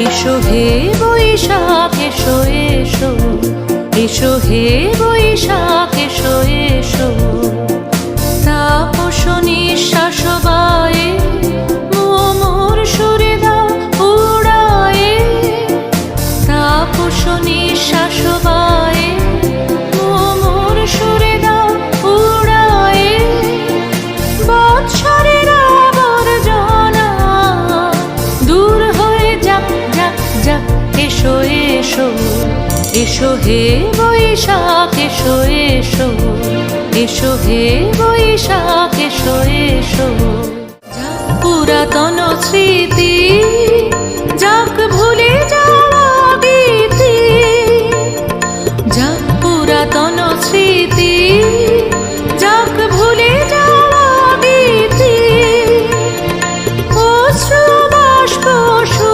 এসো হে বৈশাখ এসো এসো, এসো হে বৈশাখ এসো এসো। তাপস নিঃশ্বাস বায়ে মোর সুরে দাও উড়ায়ে, তাপস নিঃশ্বাস বায়ে মোর সুরে দাও উড়ায়ে। বৎসরের আবর্জনা দূর হয়ে যাক যাক যাক, এসো এসো, এসো হে বৈশাখ এসো এসো, এসো হে বৈশাখ এসো এসো। পুরাতন স্মৃতি